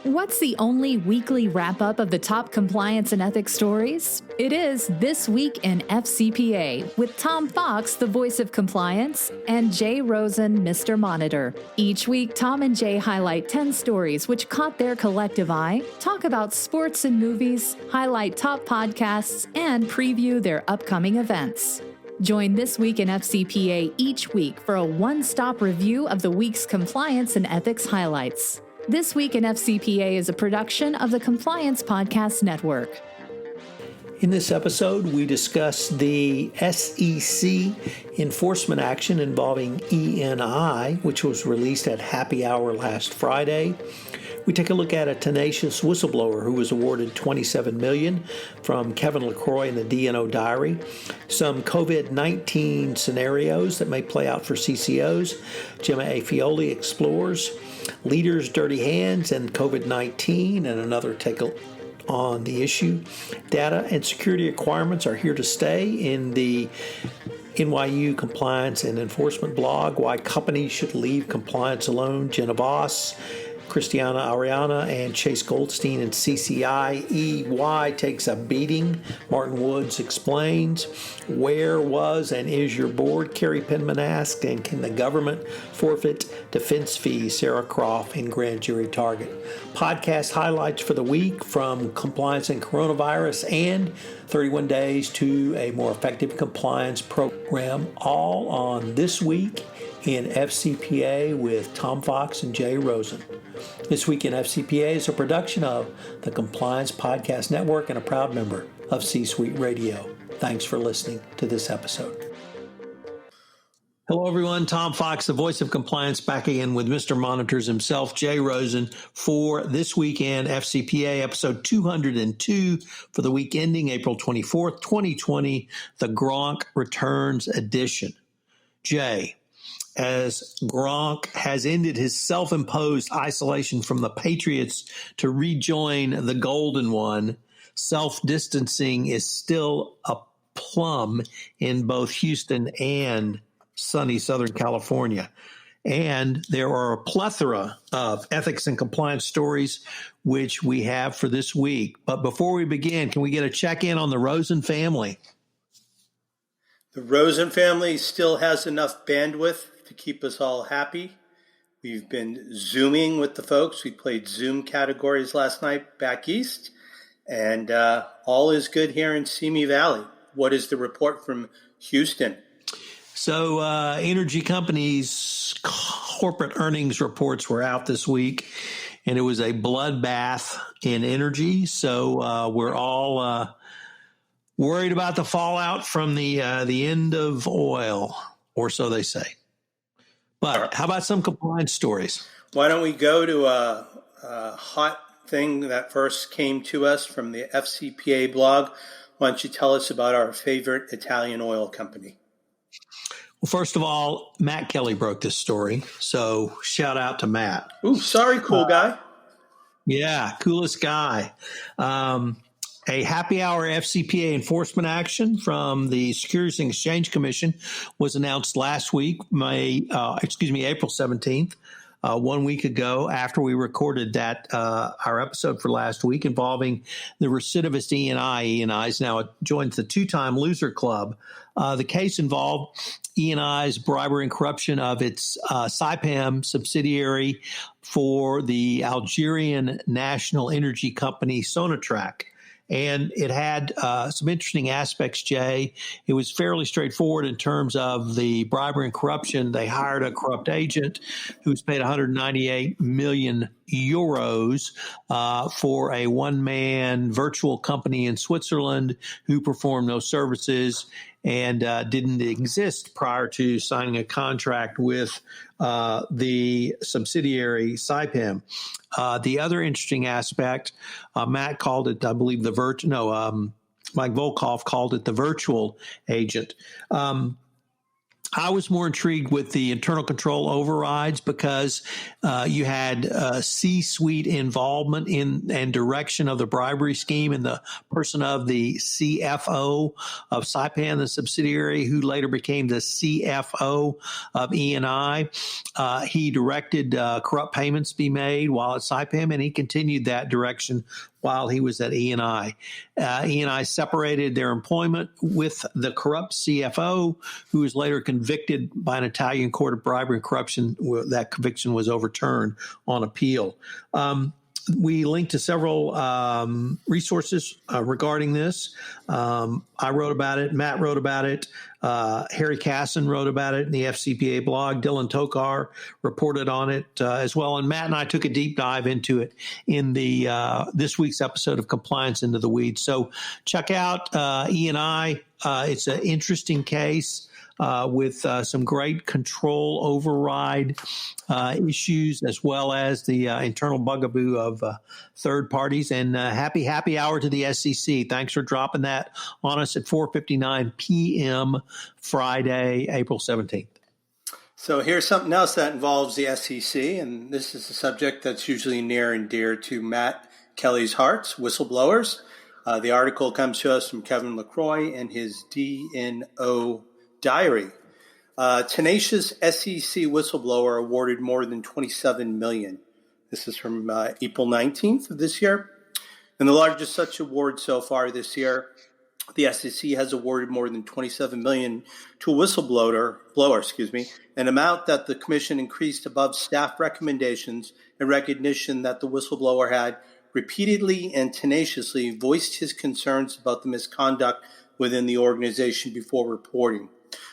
What's the only weekly wrap-up of the top compliance and ethics stories? It is This Week in FCPA with Tom Fox, the voice of compliance, and Jay Rosen, Mr. Monitor. Each week, Tom and Jay highlight 10 stories which caught their collective eye, talk about sports and movies, highlight top podcasts, and preview their upcoming events. Join This Week in FCPA each week for a one-stop review of the week's compliance and ethics highlights. This Week in FCPA is a production of the Compliance Podcast Network. In this episode, we discuss the SEC enforcement action involving ENI, which was released at happy hour last Friday. We take a look at a tenacious whistleblower who was awarded $27 million from Kevin LaCroix in the DNO diary, some COVID-19 scenarios that may play out for CCOs, Gemma Afioli explores, leaders' dirty hands and COVID-19, and another take on the issue. Data and security requirements are here to stay in the NYU Compliance and Enforcement blog, why companies should leave compliance alone. Jenna Voss, Christiana Ariana, and Chase Goldstein and CCI. EY takes a beating. Martin Woods explains. Where was and is your board? Carrie Penman asked. And can the government forfeit defense fees? Sarah Croft in Grand Jury Target. Podcast highlights for the week from compliance and coronavirus and 31 days to a more effective compliance program, all on This Week in FCPA with Tom Fox and Jay Rosen. This Week in FCPA is a production of the Compliance Podcast Network and a proud member of C-Suite Radio. Thanks for listening to this episode. Hello, everyone. Tom Fox, the voice of compliance, back again with Mr. Monitors himself, Jay Rosen, for This Week in FCPA, episode 202 for the week ending April 24th, 2020, the Gronk Returns edition. Jay, as Gronk has ended his self-imposed isolation from the Patriots to rejoin the Golden One, self-distancing is still a plum in both Houston and sunny Southern California. And there are a plethora of ethics and compliance stories which we have for this week. But before we begin, can we get a check-in on the Rosen family? The Rosen family still has enough bandwidth to keep us all happy. We've been Zooming with the folks. We played Zoom categories last night back east, and all is good here in Simi Valley. What is the report from Houston? So energy companies' corporate earnings reports were out this week, and it was a bloodbath in energy. So we're all worried about the fallout from the end of oil, or so they say. But how about some compliance stories? Why don't we go to a hot thing that first came to us from the FCPA blog? Why don't you tell us about our favorite Italian oil company? Well, first of all, Matt Kelly broke this story, so shout out to Matt. Ooh, sorry, cool guy. Yeah, coolest guy. A happy hour FCPA enforcement action from the Securities and Exchange Commission was announced last week, April 17th, 1 week ago after we recorded that our episode for last week involving the recidivist ENI. ENI's now joins the two-time loser club. The case involved ENI's bribery and corruption of its Saipem subsidiary for the Algerian national energy company Sonatrach. And it had some interesting aspects, Jay. It was fairly straightforward in terms of the bribery and corruption. They hired a corrupt agent who was paid 198 million euros for a one-man virtual company in Switzerland who performed no services and didn't exist prior to signing a contract with the subsidiary Saipem. The other interesting aspect, Matt called it, I believe, Mike Volkov called it the virtual agent. I was more intrigued with the internal control overrides because you had C-suite involvement in and direction of the bribery scheme in the person of the CFO of Saipan, the subsidiary, who later became the CFO of E&I. He directed corrupt payments be made while at Saipan, and he continued that direction while he was at E&I. E&I separated their employment with the corrupt CFO, who was later convicted by an Italian court of bribery and corruption. That conviction was overturned on appeal. We linked to several resources regarding this. I wrote about it. Matt wrote about it. Harry Casson wrote about it in the FCPA blog. Dylan Tokar reported on it as well. And Matt and I took a deep dive into it in the this week's episode of Compliance Into the Weeds. So check out E&I. It's an interesting case with some great control override issues, as well as the internal bugaboo of third parties. And happy hour to the SEC. Thanks for dropping that on us at 4:59 p.m. Friday, April 17th. So here's something else that involves the SEC, and this is a subject that's usually near and dear to Matt Kelly's hearts, whistleblowers. The article comes to us from Kevin LaCroix in his DNO diary. Tenacious SEC whistleblower awarded more than $27 million. This is from April 19th of this year. And the largest such award so far this year, the SEC has awarded more than $27 million to a whistleblower, an amount that the commission increased above staff recommendations in recognition that the whistleblower had repeatedly and tenaciously voiced his concerns about the misconduct within the organization before reporting.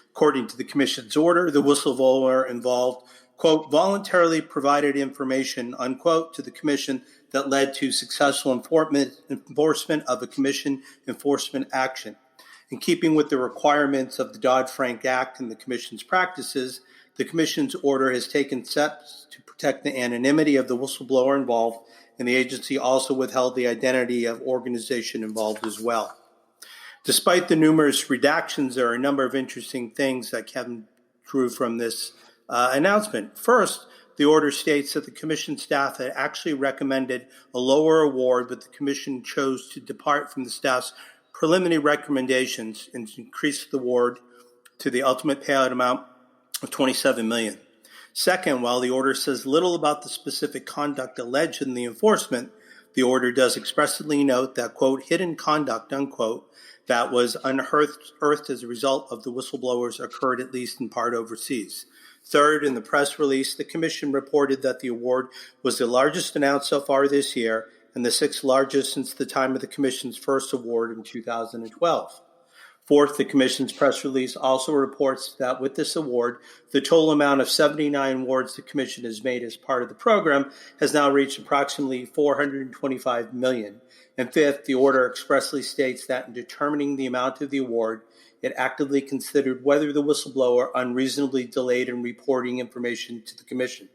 According to the commission's order, the whistleblower involved, quote, voluntarily provided information, unquote, to the commission that led to successful enforcement of a commission enforcement action. In keeping with the requirements of the Dodd-Frank Act and the commission's practices, the commission's order has taken steps to protect the anonymity of the whistleblower involved, and the agency also withheld the identity of organization involved as well. Despite the numerous redactions, there are a number of interesting things that Kevin drew from this announcement. First, the order states that the commission staff had actually recommended a lower award, but the commission chose to depart from the staff's preliminary recommendations and increase the award to the ultimate payout amount of $27 million. Second, while the order says little about the specific conduct alleged in the enforcement, the order does expressly note that, quote, hidden conduct, unquote, that was unearthed as a result of the whistleblowers occurred at least in part overseas. Third, in the press release, the commission reported that the award was the largest announced so far this year and the sixth largest since the time of the commission's first award in 2012. Fourth, the commission's press release also reports that with this award, the total amount of 79 awards the commission has made as part of the program has now reached approximately $425 million. And fifth, the order expressly states that in determining the amount of the award, it actively considered whether the whistleblower unreasonably delayed in reporting information to the commission.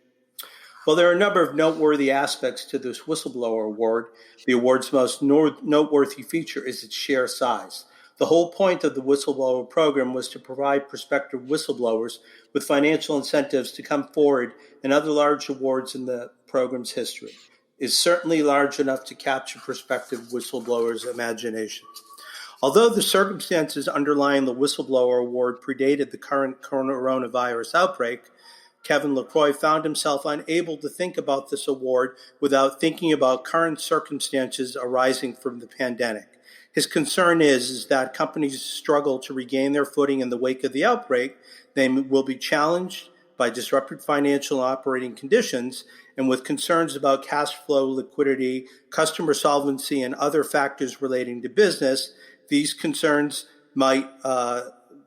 While there are a number of noteworthy aspects to this whistleblower award, the award's most noteworthy feature is its sheer size. The whole point of the whistleblower program was to provide prospective whistleblowers with financial incentives to come forward, and other large awards in the program's history is certainly large enough to capture prospective whistleblowers' imagination. Although the circumstances underlying the whistleblower award predated the current coronavirus outbreak, Kevin LaCroix found himself unable to think about this award without thinking about current circumstances arising from the pandemic. His concern is that companies struggle to regain their footing in the wake of the outbreak. They will be challenged by disrupted financial and operating conditions, and with concerns about cash flow, liquidity, customer solvency, and other factors relating to business, these concerns might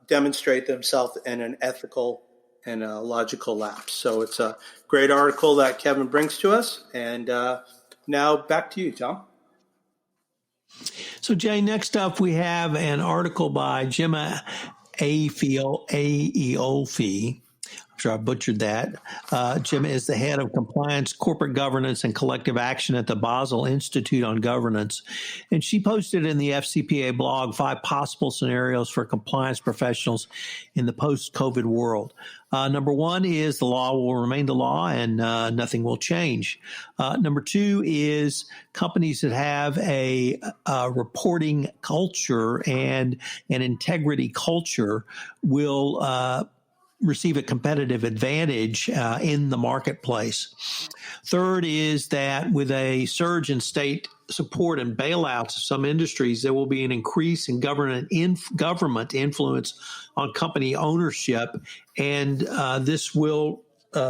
demonstrate themselves in an ethical and a logical lapse. So it's a great article that Kevin brings to us. And now back to you, Tom. So, Jay, next up we have an article by Gemma Aeolfi. I'm sure I butchered that. Jim is the head of compliance, corporate governance, and collective action at the Basel Institute on Governance. And she posted in the FCPA blog 5 possible scenarios for compliance professionals in the post-COVID world. Number 1 is the law will remain the law and nothing will change. Number 2 is companies that have a reporting culture and an integrity culture will receive a competitive advantage in the marketplace. Third is that with a surge in state support and bailouts of some industries, there will be an increase in government influence on company ownership, and this will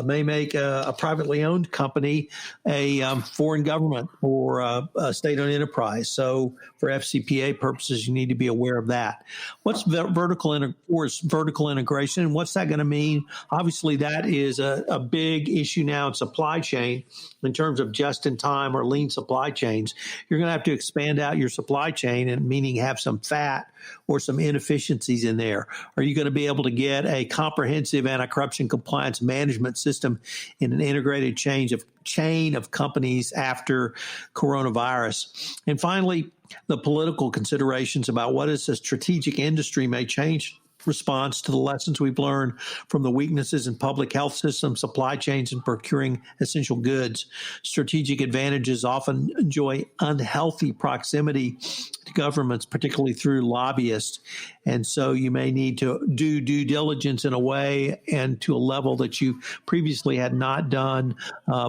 may make a privately owned company a foreign government or a state-owned enterprise. So for FCPA purposes, you need to be aware of that. What's vertical integration, and what's that going to mean? Obviously, that is a big issue now in supply chain in terms of just-in-time or lean supply chains. You're going to have to expand out your supply chain, and meaning have some fat or some inefficiencies in there. Are you going to be able to get a comprehensive anti-corruption compliance management system in an integrated chain of companies after coronavirus? And finally, the political considerations about what is a strategic industry may change response to the lessons we've learned from the weaknesses in public health systems, supply chains, and procuring essential goods. Strategic advantages often enjoy unhealthy proximity to governments, particularly through lobbyists. And so you may need to do due diligence in a way and to a level that you previously had not done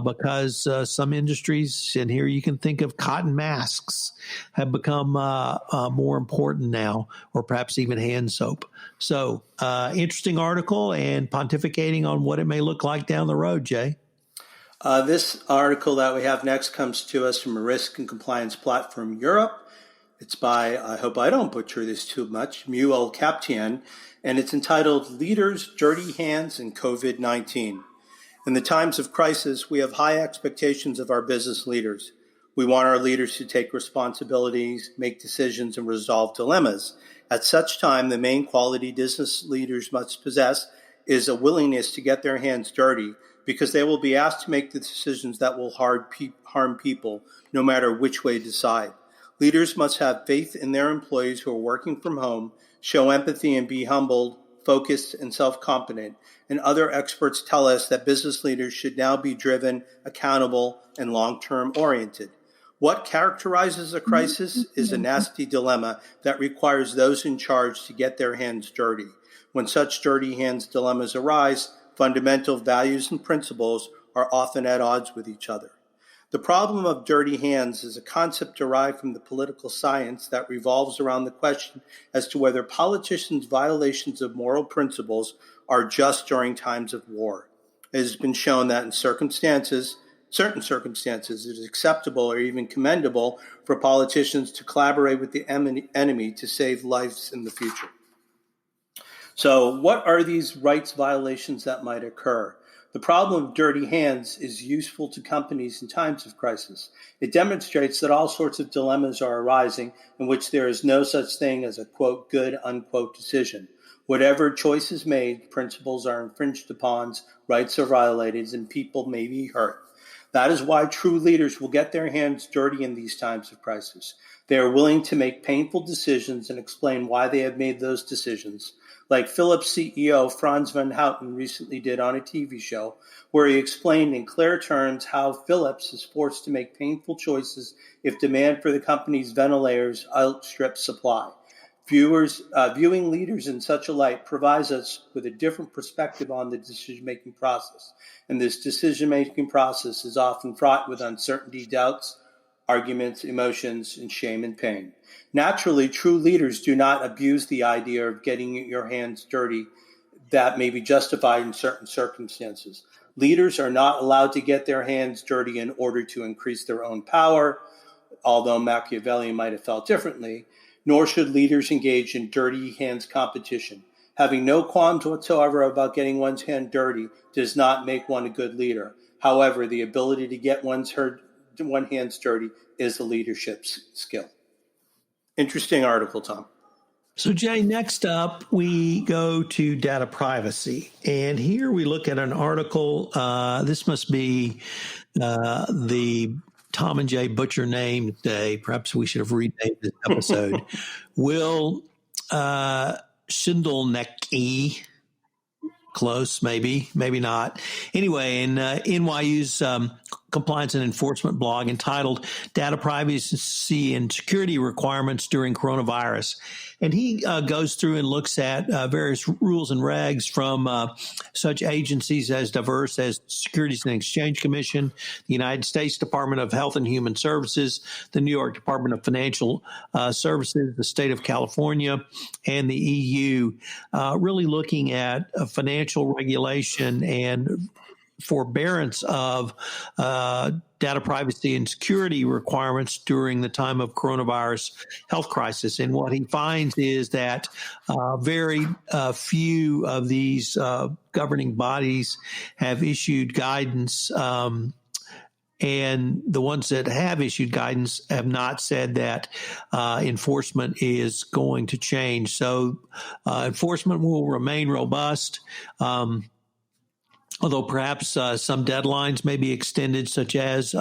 because some industries, and here you can think of cotton masks, have become more important now, or perhaps even hand soap. So interesting article and pontificating on what it may look like down the road, Jay. This article that we have next comes to us from a risk and compliance platform Europe. It's by, I hope I don't butcher this too much, Muel Kaptian, and it's entitled Leaders, Dirty Hands, and COVID-19. In the times of crisis, we have high expectations of our business leaders. We want our leaders to take responsibilities, make decisions, and resolve dilemmas. At such time, the main quality business leaders must possess is a willingness to get their hands dirty, because they will be asked to make the decisions that will harm people, no matter which way decide. Leaders must have faith in their employees who are working from home, show empathy and be humbled, focused, and self-confident. And other experts tell us that business leaders should now be driven, accountable, and long-term oriented. What characterizes a crisis is a nasty dilemma that requires those in charge to get their hands dirty. When such dirty hands dilemmas arise, fundamental values and principles are often at odds with each other. The problem of dirty hands is a concept derived from the political science that revolves around the question as to whether politicians' violations of moral principles are just during times of war. It has been shown that in certain circumstances, it is acceptable or even commendable for politicians to collaborate with the enemy to save lives in the future. So what are these rights violations that might occur? The problem of dirty hands is useful to companies in times of crisis. It demonstrates that all sorts of dilemmas are arising in which there is no such thing as a, quote, good, unquote, decision. Whatever choice is made, principles are infringed upon, rights are violated, and people may be hurt. That is why true leaders will get their hands dirty in these times of crisis. They are willing to make painful decisions and explain why they have made those decisions, like Philips CEO Franz van Houten recently did on a TV show, where he explained in clear terms how Philips is forced to make painful choices if demand for the company's ventilators outstrips supply. Viewing leaders in such a light provides us with a different perspective on the decision-making process. And this decision-making process is often fraught with uncertainty, doubts, arguments, emotions, and shame and pain. Naturally, true leaders do not abuse the idea of getting your hands dirty that may be justified in certain circumstances. Leaders are not allowed to get their hands dirty in order to increase their own power, although Machiavelli might have felt differently, nor should leaders engage in dirty hands competition. Having no qualms whatsoever about getting one's hand dirty does not make one a good leader. However, the ability to get one's hands dirty is a leadership skill. Interesting article, Tom. So, Jay, next up, we go to data privacy. And here we look at an article. This must be the Tom and Jay Butcher name day. Perhaps we should have renamed this episode. Will Schindelnecki. Close, maybe not. Anyway, in NYU's compliance and enforcement blog entitled Data Privacy and Security Requirements During Coronavirus. And he goes through and looks at various rules and regs from such agencies as diverse as Securities and Exchange Commission, the United States Department of Health and Human Services, the New York Department of Financial Services, the state of California, and the EU, really looking at financial regulation and forbearance of data privacy and security requirements during the time of coronavirus health crisis. And what he finds is that very few of these governing bodies have issued guidance, and the ones that have issued guidance have not said that enforcement is going to change. So enforcement will remain robust. Although perhaps some deadlines may be extended, such as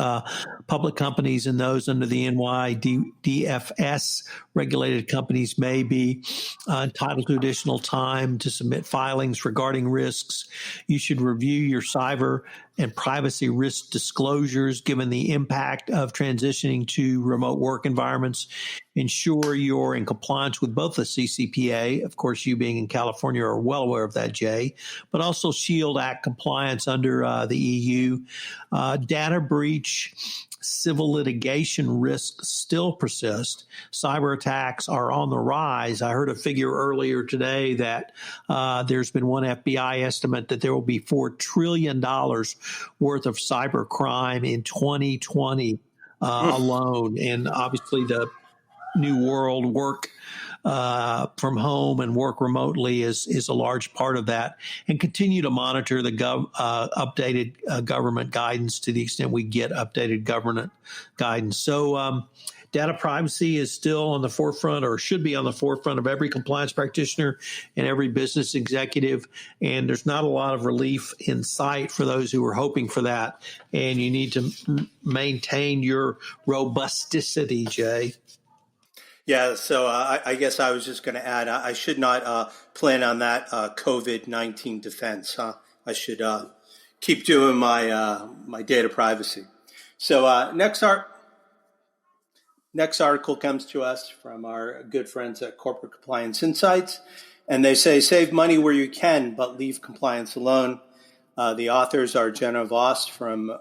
public companies and those under the NYDFS regulated companies may be entitled to additional time to submit filings regarding risks. You should review your cyber and privacy risk disclosures given the impact of transitioning to remote work environments. Ensure you're in compliance with both the CCPA, of course, you being in California are well aware of that, Jay, but also SHIELD Act compliance under the EU. Data breach, civil litigation risks still persist. Cyber attacks are on the rise. I heard a figure earlier today that there's been one FBI estimate that there will be $4 trillion worth of cyber crime in 2020 alone. And obviously the new world work from home and work remotely is a large part of that, and continue to monitor the updated government guidance to the extent we get updated government guidance. So data privacy is still on the forefront, or should be on the forefront, of every compliance practitioner and every business executive. And there's not a lot of relief in sight for those who are hoping for that. And you need to maintain your robusticity, Jay. Yeah, so I guess I was just going to add, I should not plan on that COVID-19 defense. I should keep doing my my data privacy. So next article comes to us from our good friends at Corporate Compliance Insights, and they say, save money where you can, but leave compliance alone. The authors are Jenna Voss from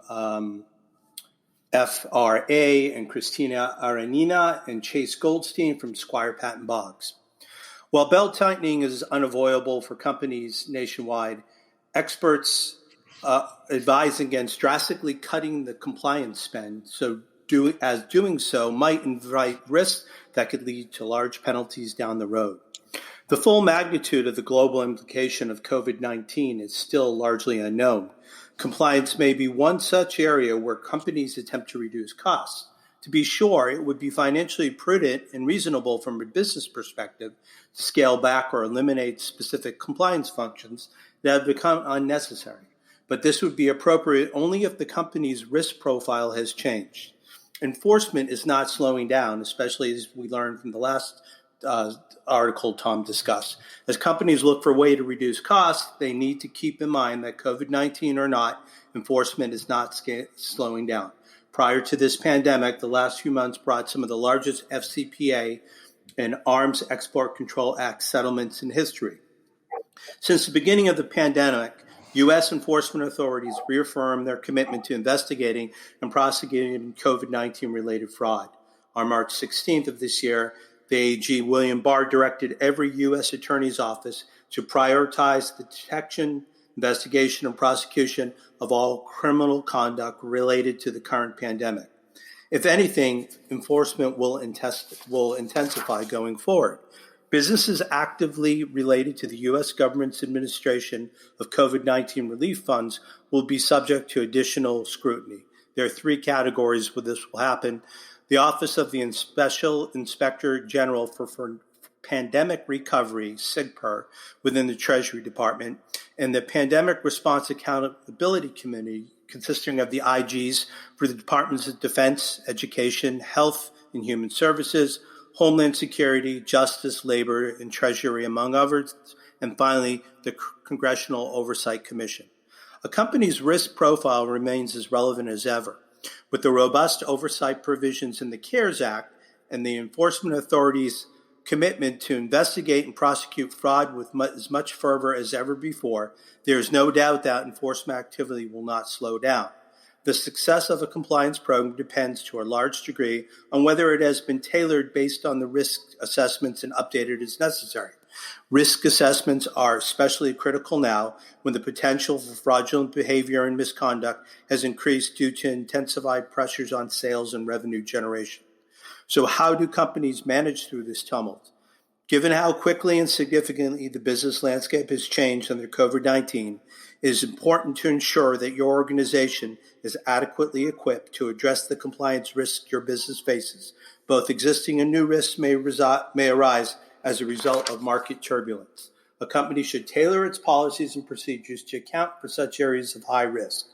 FRA and Christina Aranina and Chase Goldstein from Squire Patton Boggs. While belt tightening is unavoidable for companies nationwide, experts advise against drastically cutting the compliance spend, doing so might invite risks that could lead to large penalties down the road. The full magnitude of the global implication of COVID-19 is still largely unknown. Compliance may be one such area where companies attempt to reduce costs. To be sure, it would be financially prudent and reasonable from a business perspective to scale back or eliminate specific compliance functions that have become unnecessary. But this would be appropriate only if the company's risk profile has changed. Enforcement is not slowing down, especially as we learned from the last article Tom discussed. As companies look for a way to reduce costs, they need to keep in mind that COVID-19 or not, enforcement is not slowing down. Prior to this pandemic, the last few months brought some of the largest FCPA and Arms Export Control Act settlements in history. Since the beginning of the pandemic, U.S. enforcement authorities reaffirmed their commitment to investigating and prosecuting COVID-19 related fraud. On March 16th of this year, the AG William Barr directed every U.S. Attorney's Office to prioritize the detection, investigation, and prosecution of all criminal conduct related to the current pandemic. If anything, enforcement will intensify going forward. Businesses actively related to the U.S. government's administration of COVID-19 relief funds will be subject to additional scrutiny. There are three categories where this will happen. The Office of the Special Inspector General for Pandemic Recovery, SIGPER, within the Treasury Department, and the Pandemic Response Accountability Committee, consisting of the IGs for the Departments of Defense, Education, Health and Human Services, Homeland Security, Justice, Labor, and Treasury, among others, and finally, the Congressional Oversight Commission. A company's risk profile remains as relevant as ever. With the robust oversight provisions in the CARES Act and the enforcement authorities' commitment to investigate and prosecute fraud with as much fervor as ever before, there is no doubt that enforcement activity will not slow down. The success of a compliance program depends to a large degree on whether it has been tailored based on the risk assessments and updated as necessary. Risk assessments are especially critical now when the potential for fraudulent behavior and misconduct has increased due to intensified pressures on sales and revenue generation. So how do companies manage through this tumult? Given how quickly and significantly the business landscape has changed under COVID-19, it is important to ensure that your organization is adequately equipped to address the compliance risks your business faces. Both existing and new risks may arise as a result of market turbulence. A company should tailor its policies and procedures to account for such areas of high risk.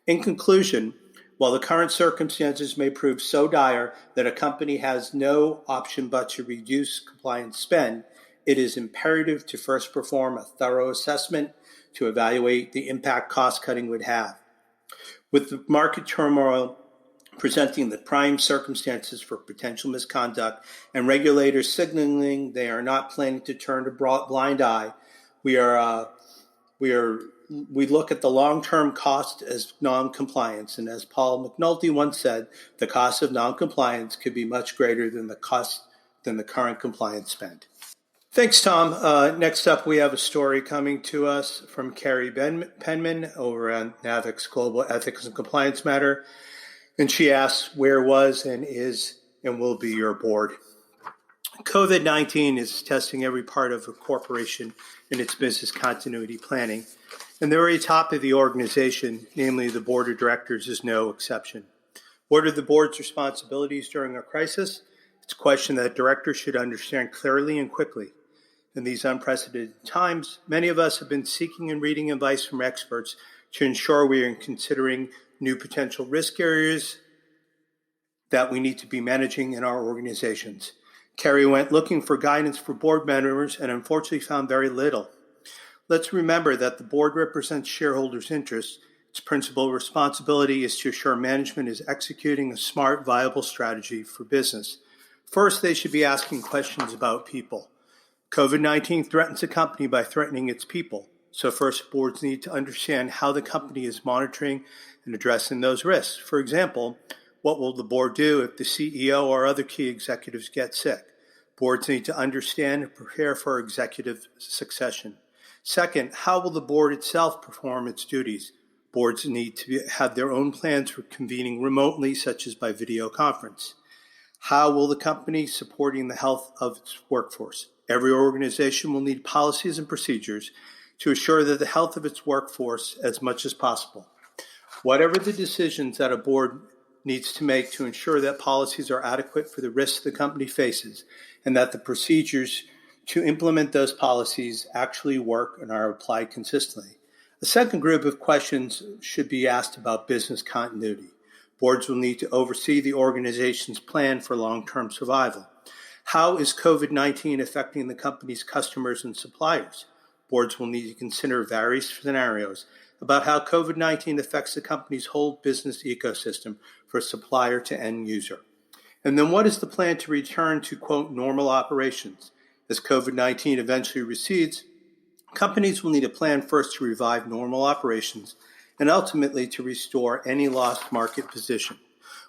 In conclusion, while the current circumstances may prove so dire that a company has no option but to reduce compliance spend, it is imperative to first perform a thorough assessment to evaluate the impact cost-cutting would have. With the market turmoil presenting the prime circumstances for potential misconduct and regulators signaling they are not planning to turn a blind eye, we look at the long-term cost as non-compliance. And as Paul McNulty once said, the cost of non-compliance could be much greater than the current compliance spend. Thanks, Tom. Next up, we have a story coming to us from Carrie Penman over on NAVIC's Global Ethics and Compliance Matter. And she asks, where was and is and will be your board? COVID-19 is testing every part of a corporation in its business continuity planning. And the very top of the organization, namely the board of directors, is no exception. What are the board's responsibilities during a crisis? It's a question that directors should understand clearly and quickly. In these unprecedented times, many of us have been seeking and reading advice from experts to ensure we are considering new potential risk areas that we need to be managing in our organizations. Carrie went looking for guidance for board members and unfortunately found very little. Let's remember that the board represents shareholders' interests. Its principal responsibility is to assure management is executing a smart, viable strategy for business. First, they should be asking questions about people. COVID-19 threatens a company by threatening its people. So first, boards need to understand how the company is monitoring and addressing those risks. For example, what will the board do if the CEO or other key executives get sick? Boards need to understand and prepare for executive succession. Second, how will the board itself perform its duties? Boards need to have their own plans for convening remotely, such as by video conference. How will the company supporting the health of its workforce? Every organization will need policies and procedures to assure that the health of its workforce as much as possible. Whatever the decisions that a board needs to make to ensure that policies are adequate for the risks the company faces and that the procedures to implement those policies actually work and are applied consistently. A second group of questions should be asked about business continuity. Boards will need to oversee the organization's plan for long-term survival. How is COVID-19 affecting the company's customers and suppliers? Boards will need to consider various scenarios about how COVID-19 affects the company's whole business ecosystem for supplier to end user. And then what is the plan to return to, quote, normal operations? As COVID-19 eventually recedes, companies will need a plan first to revive normal operations and ultimately to restore any lost market position.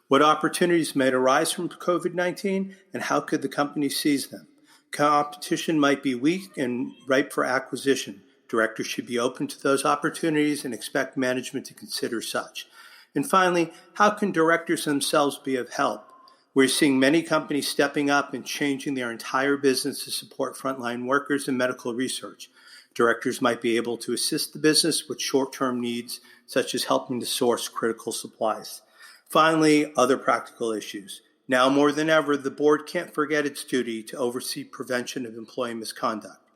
What opportunities may arise from COVID-19 and how could the company seize them? Competition might be weak and ripe for acquisition. Directors should be open to those opportunities and expect management to consider such. And finally, how can directors themselves be of help? We're seeing many companies stepping up and changing their entire business to support frontline workers and medical research. Directors might be able to assist the business with short-term needs, such as helping to source critical supplies. Finally, other practical issues. Now more than ever, the board can't forget its duty to oversee prevention of employee misconduct.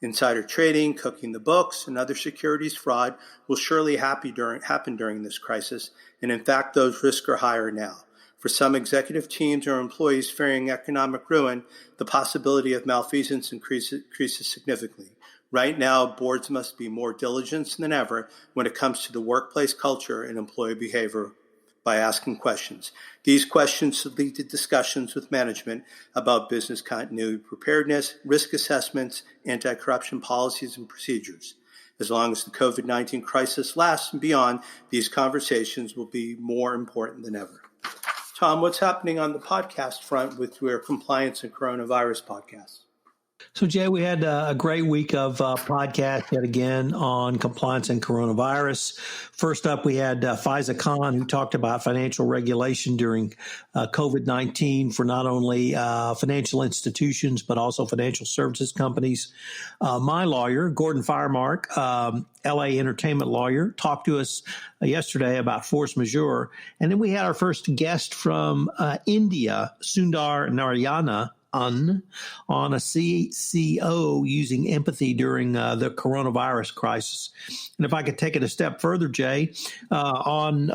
Insider trading, cooking the books, and other securities fraud will surely happen during this crisis, and in fact, those risks are higher now. For some executive teams or employees fearing economic ruin, the possibility of malfeasance increases significantly. Right now, boards must be more diligent than ever when it comes to the workplace culture and employee behavior by asking questions. These questions should lead to discussions with management about business continuity preparedness, risk assessments, anti-corruption policies, and procedures. As long as the COVID-19 crisis lasts and beyond, these conversations will be more important than ever. Tom, what's happening on the podcast front with your compliance and coronavirus podcasts? So, Jay, we had a great week of podcasts yet again on compliance and coronavirus. First up, we had Faiza Khan, who talked about financial regulation during COVID-19 for not only financial institutions, but also financial services companies. My lawyer, Gordon Firemark, LA entertainment lawyer, talked to us yesterday about force majeure. And then we had our first guest from India, Sundar Narayana, on a CCO using empathy during the coronavirus crisis. And if I could take it a step further, Jay, on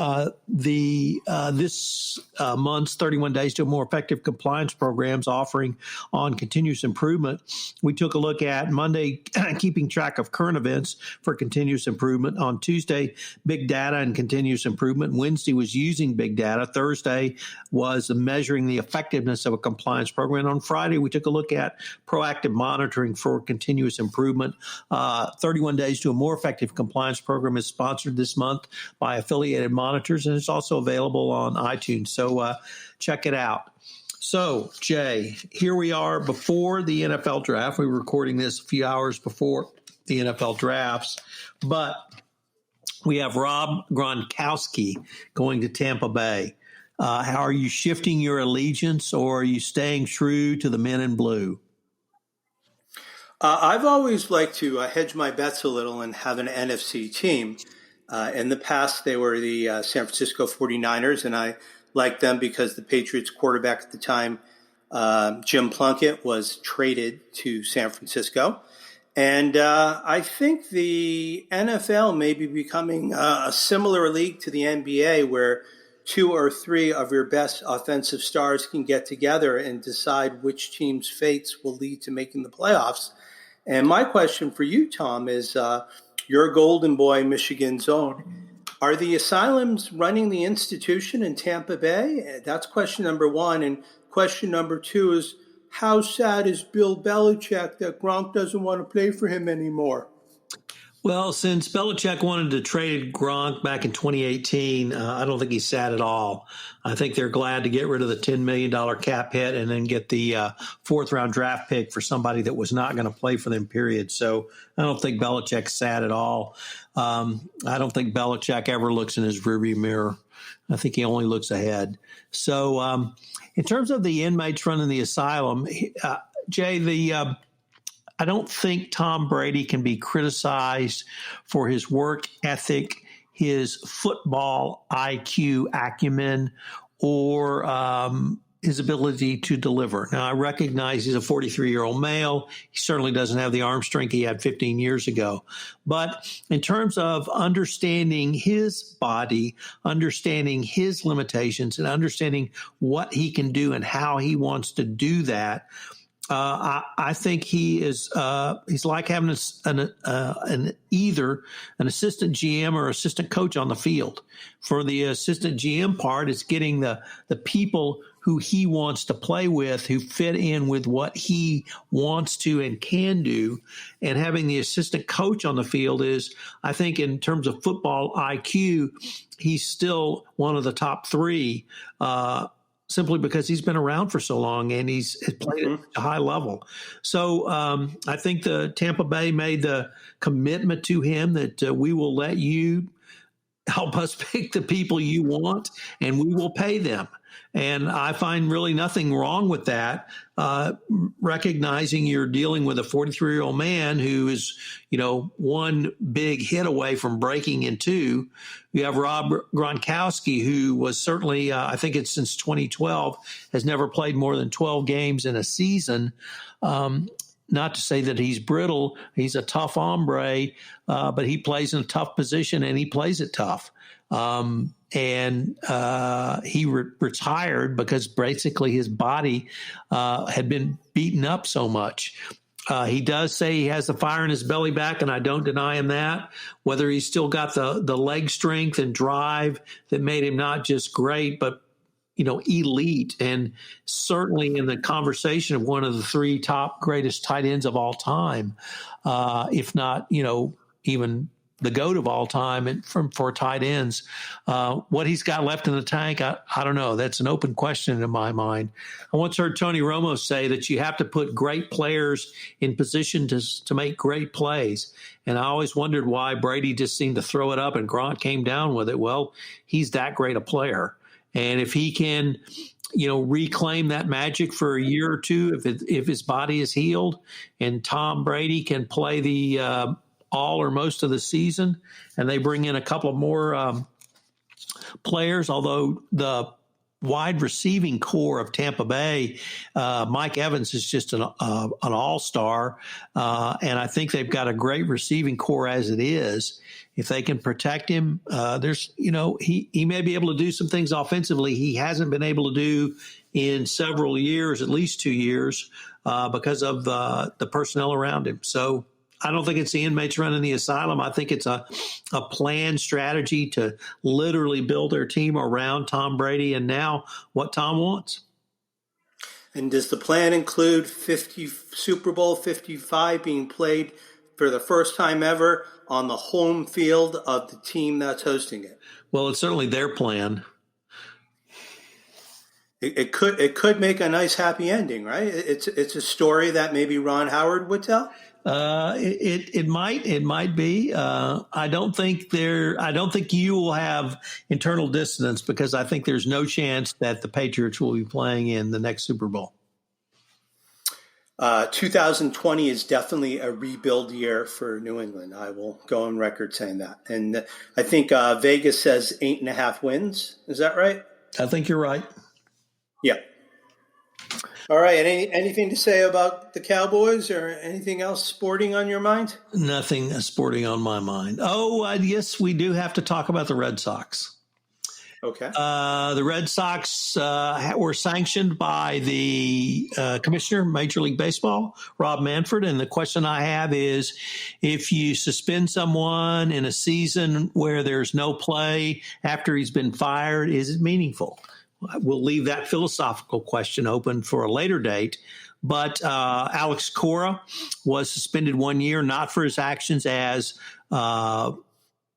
this month's 31 Days to a More Effective Compliance programs offering on continuous improvement, we took a look at Monday, keeping track of current events for continuous improvement. On Tuesday, big data and continuous improvement. Wednesday was using big data. Thursday was measuring the effectiveness of a compliance program. And on Friday, we took a look at proactive monitoring for continuous improvement. 31 Days to a More Effective Compliance program is sponsored this month by Affiliated Monitors, and it's also available on iTunes. So check it out. So, Jay, here we are before the NFL draft. We were recording this a few hours before the NFL drafts, but we have Rob Gronkowski going to Tampa Bay. How are you shifting your allegiance, or are you staying true to the men in blue? I've always liked to hedge my bets a little and have an NFC team. In the past, they were the San Francisco 49ers, and I liked them because the Patriots quarterback at the time, Jim Plunkett, was traded to San Francisco. And I think the NFL may be becoming a similar league to the NBA, where 2 or 3 of your best offensive stars can get together and decide which team's fates will lead to making the playoffs. And my question for you, Tom, is you're a Golden Boy, Michigan's own. Are the asylums running the institution in Tampa Bay? That's question number 1. And question number 2 is, how sad is Bill Belichick that Gronk doesn't want to play for him anymore? Well, since Belichick wanted to trade Gronk back in 2018, I don't think he's sad at all. I think they're glad to get rid of the $10 million cap hit and then get the 4th-round draft pick for somebody that was not going to play for them, period. So I don't think Belichick's sad at all. I don't think Belichick ever looks in his rearview mirror. I think he only looks ahead. So in terms of the inmates running the asylum, Jay, I don't think Tom Brady can be criticized for his work ethic, his football IQ acumen, or his ability to deliver. Now, I recognize he's a 43-year-old male. He certainly doesn't have the arm strength he had 15 years ago. But in terms of understanding his body, understanding his limitations, and understanding what he can do and how he wants to do that, I think he is. He's like having either an assistant GM or assistant coach on the field. For the assistant GM part, it's getting the people who he wants to play with, who fit in with what he wants to and can do. And having the assistant coach on the field is, I think, in terms of football IQ, he's still one of the top 3. Simply because he's been around for so long and he's played at a high level. So I think the Tampa Bay made the commitment to him that we will let you help us pick the people you want and we will pay them. And I find really nothing wrong with that, recognizing you're dealing with a 43-year-old man who is, one big hit away from breaking in two. You have Rob Gronkowski, who was certainly, I think it's since 2012, has never played more than 12 games in a season. Not to say that he's brittle. He's a tough hombre, but he plays in a tough position, and he plays it tough. He retired because basically his body had been beaten up so much. He does say he has the fire in his belly back, and I don't deny him that. Whether he's still got the leg strength and drive that made him not just great, but elite, and certainly in the conversation of one of the three top greatest tight ends of all time, if not, even the GOAT of all time and for tight ends. What he's got left in the tank, I don't know. That's an open question in my mind. I once heard Tony Romo say that you have to put great players in position to make great plays. And I always wondered why Brady just seemed to throw it up and Gronk came down with it. Well, he's that great a player. And if he can, reclaim that magic for a year or two, if his body is healed, and Tom Brady can play the all or most of the season, and they bring in a couple of more players, although the wide receiving core of Tampa Bay, Mike Evans is just an all-star, and I think they've got a great receiving core as it is. If they can protect him, he may be able to do some things offensively he hasn't been able to do in several years, at least 2 years, because of the personnel around him. So I don't think it's the inmates running the asylum. I think it's a planned strategy to literally build their team around Tom Brady and now what Tom wants. And does the plan include Super Bowl 55 being played for the first time ever on the home field of the team that's hosting it? Well, it's certainly their plan. It could make a nice happy ending, right? It's a story that maybe Ron Howard would tell. It might be. I don't think you will have internal dissonance, because I think there's no chance that the Patriots will be playing in the next Super Bowl. 2020 is definitely a rebuild year for New England. I will go on record saying that. And I think Vegas says 8.5 wins. Is that right? I think you're right. Yeah. All right. Anything to say about the Cowboys or anything else sporting on your mind? Nothing sporting on my mind. Oh, yes, we do have to talk about the Red Sox. Okay. The Red Sox were sanctioned by the commissioner, Major League Baseball, Rob Manfred. And the question I have is, if you suspend someone in a season where there's no play after he's been fired, is it meaningful? We'll leave that philosophical question open for a later date. But Alex Cora was suspended 1 year, not for his actions as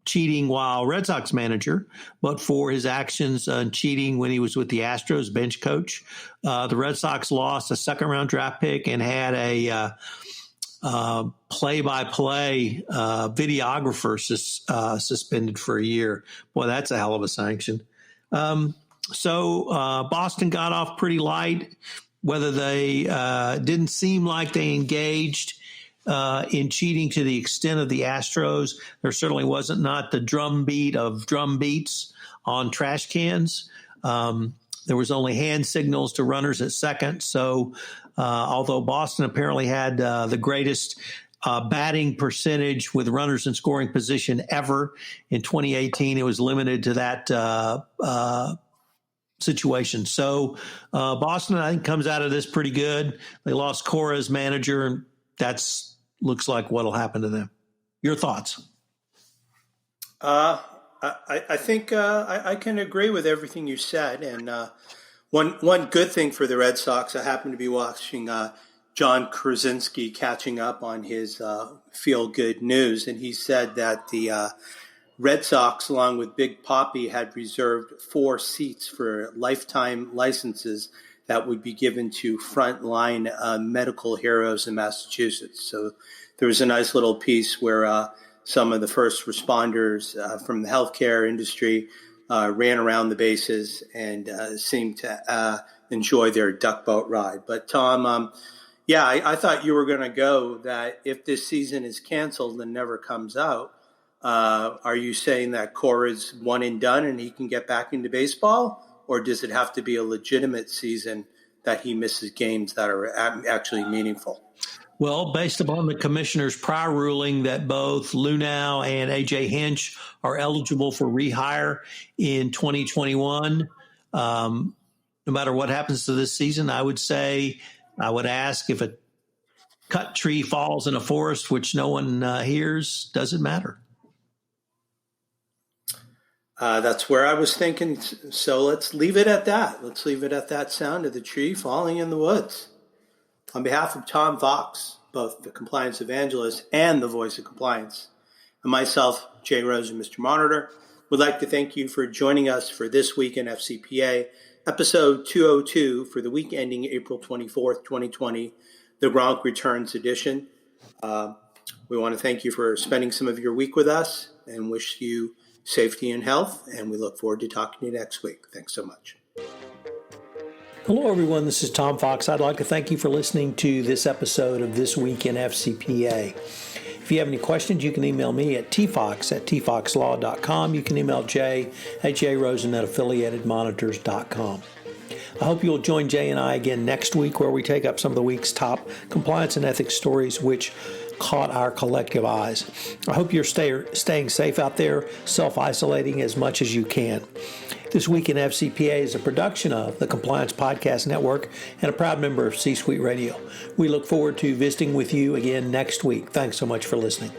cheating while Red Sox manager, but for his actions cheating when he was with the Astros bench coach. The Red Sox lost a second-round draft pick and had a play-by-play videographer suspended for a year. Boy, that's a hell of a sanction. So Boston got off pretty light. Whether they didn't seem like they engaged in cheating to the extent of the Astros, there certainly wasn't not the drumbeat of drum beats on trash cans. There was only hand signals to runners at second. So although Boston apparently had the greatest batting percentage with runners in scoring position ever in 2018, it was limited to that situation. So Boston, I think, comes out of this pretty good. They lost Cora as manager, and that's looks like what'll happen to them. Your thoughts? I think I can agree with everything you said. And one good thing for the Red Sox, I happened to be watching John Krasinski catching up on his feel-good news, and he said that the Red Sox, along with Big Papi, had reserved 4 seats for lifetime licenses that would be given to frontline medical heroes in Massachusetts. So there was a nice little piece where some of the first responders from the healthcare industry ran around the bases and seemed to enjoy their duck boat ride. But Tom, I thought you were going to go that if this season is canceled and never comes out, are you saying that Cora is one and done and he can get back into baseball? Or does it have to be a legitimate season that he misses games that are actually meaningful? Well, based upon the commissioner's prior ruling that both Lunau and A.J. Hinch are eligible for rehire in 2021, no matter what happens to this season, I would ask if a cut tree falls in a forest, which no one hears, does it matter? That's where I was thinking. So let's leave it at that. Let's leave it at that sound of the tree falling in the woods. On behalf of Tom Fox, both the compliance evangelist and the voice of compliance, and myself, Jay Rosen, Mr. Monitor, would like to thank you for joining us for This Week in FCPA, episode 202 for the week ending April 24th, 2020, the Gronk Returns edition. We want to thank you for spending some of your week with us and wish you safety and health, and we look forward to talking to you next week. Thanks so much. Hello, everyone. This is Tom Fox. I'd like to thank you for listening to this episode of This Week in FCPA. If you have any questions, you can email me at tfox@tfoxlaw.com. You can email Jay at jrosen@affiliatedmonitors.com. I hope you'll join Jay and I again next week, where we take up some of the week's top compliance and ethics stories which caught our collective eyes. I hope you're staying safe out there, self-isolating as much as you can. This Week in FCPA is a production of the Compliance Podcast Network and a proud member of C-Suite Radio. We look forward to visiting with you again next week. Thanks so much for listening.